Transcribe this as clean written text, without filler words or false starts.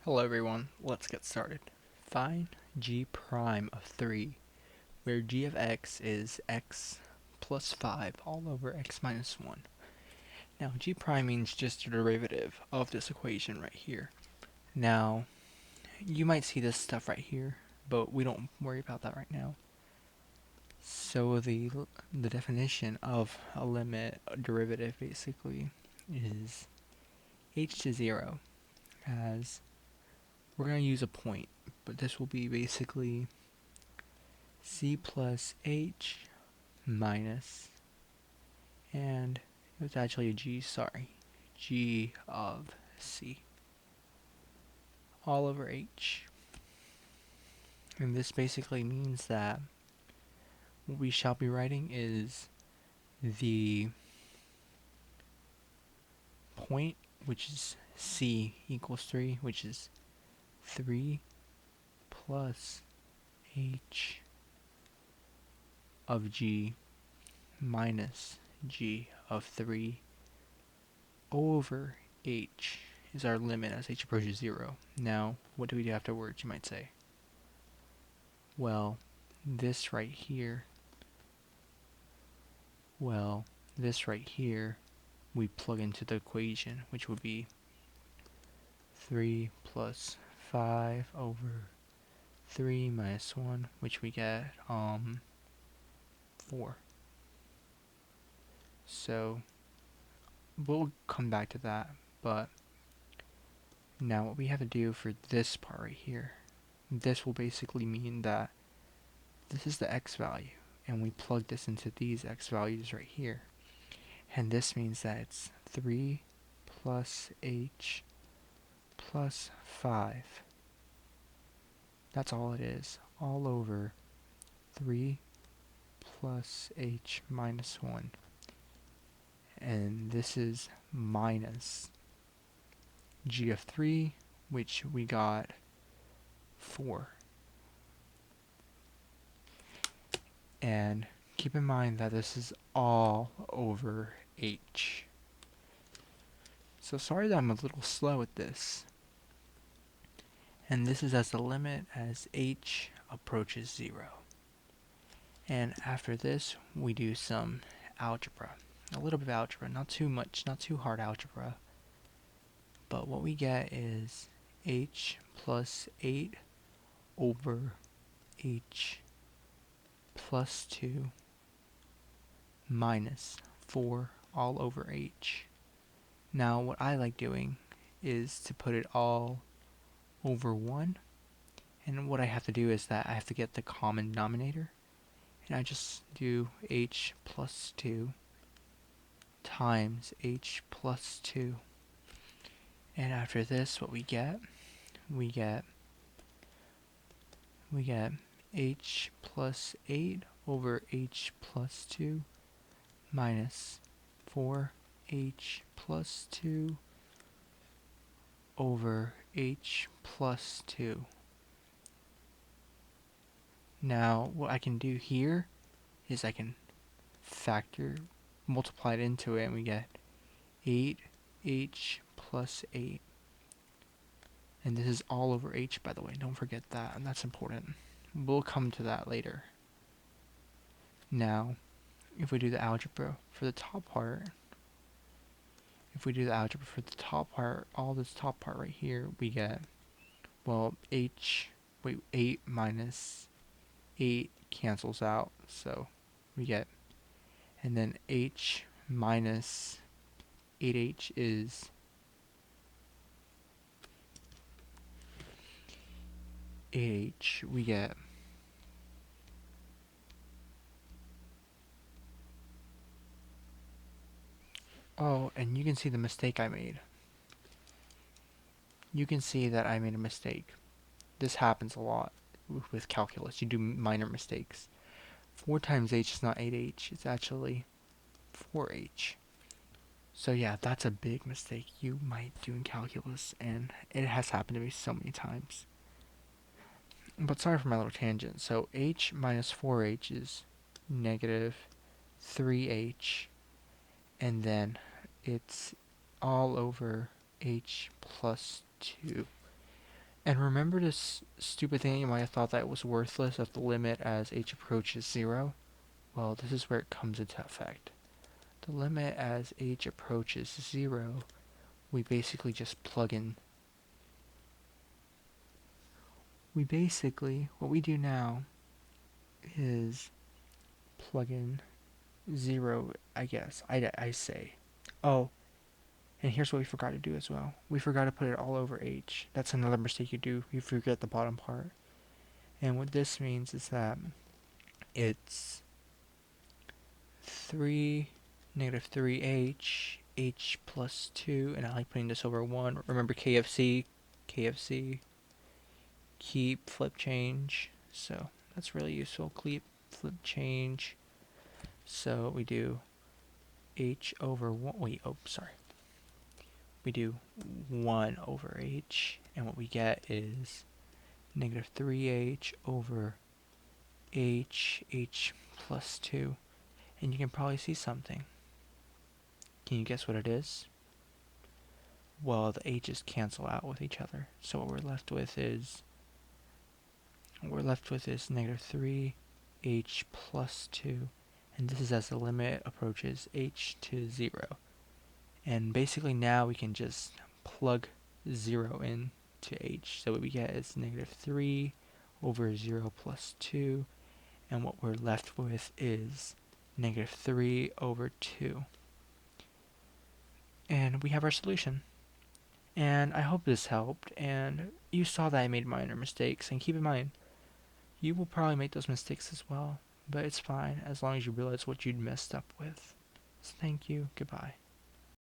Hello everyone, let's get started. Find g prime of 3, where g of x is x plus 5 all over x minus 1. Now g prime means just the derivative of this equation right here. Now, you might see this stuff right here, but we don't worry about that right now. So the definition of a limit derivative basically is h to 0 as we're going to use a point, but this will be basically c plus h minus, and it was actually a g, sorry, g of c all over h. And this basically means that what we shall be writing is the point, which is c equals 3, which is 3 plus h of g minus g of 3 over h is our limit as h approaches 0. Now, what do we do afterwards, you might say? Well, this right here, we plug into the equation, which would be 3 plus 5 over 3 minus 1, which we get 4. So, we'll come back to that, but now what we have to do for this part right here, this will basically mean that this is the x value, and we plug this into these x values right here. And this means that it's 3 plus h plus 5. That's all it is, all over 3 plus h minus 1. And this is minus g of 3, which we got 4. And keep in mind that this is all over h. So sorry that I'm a little slow with this. And this is as the limit as h approaches 0. And after this, we do some algebra. A little bit of algebra, not too much, not too hard algebra. But what we get is h plus 8 over h plus 2 minus 4 all over h. Now what I like doing is to put it all over 1, and what I have to do is that I have to get the common denominator, and I just do h plus 2 times h plus 2. And after this, what we get h plus 8 over h plus 2 minus 4h plus 2 over h plus 2. Now, what I can do here is I can multiply it into it, and we get 8h plus 8. And this is all over h, by the way, don't forget that, and that's important. We'll come to that later. Now, if we do the algebra for the top part, all this top part right here, we get, well, 8 minus 8 cancels out, so we get, and then h minus 8h is we get and you can see the mistake I made. You can see that I made a mistake. This happens a lot with calculus. You do minor mistakes. 4 times h is not 8h, it's actually 4h. So yeah, that's a big mistake you might do in calculus, and it has happened to me so many times. But sorry for my little tangent. So h minus 4h is negative 3h, and then it's all over h plus 2. And remember this stupid thing you might have thought that was worthless of the limit as h approaches 0? Well, this is where it comes into effect. The limit as h approaches 0, we basically just plug in. What we do now is plug in 0, I guess. I say. Oh, and here's what we forgot to do as well. We forgot to put it all over h. That's another mistake you do. You forget the bottom part. And what this means is that it's 3, negative 3h, h plus 2, and I like putting this over 1. Remember KFC, keep, flip, change. So that's really useful. Keep, flip, change. So we do h over 1. Wait, oh, sorry. We do 1 over h, and what we get is negative 3h over h plus 2. And you can probably see something. Can you guess what it is? Well, the h's cancel out with each other. So what we're left with is negative 3h plus 2. And this is as the limit approaches h to 0. And basically now we can just plug 0 in to h. So what we get is negative 3 over 0 plus 2. And what we're left with is negative 3 over 2. And we have our solution. And I hope this helped, and you saw that I made minor mistakes, and keep in mind, you will probably make those mistakes as well, but it's fine as long as you realize what you'd messed up with. So thank you, goodbye.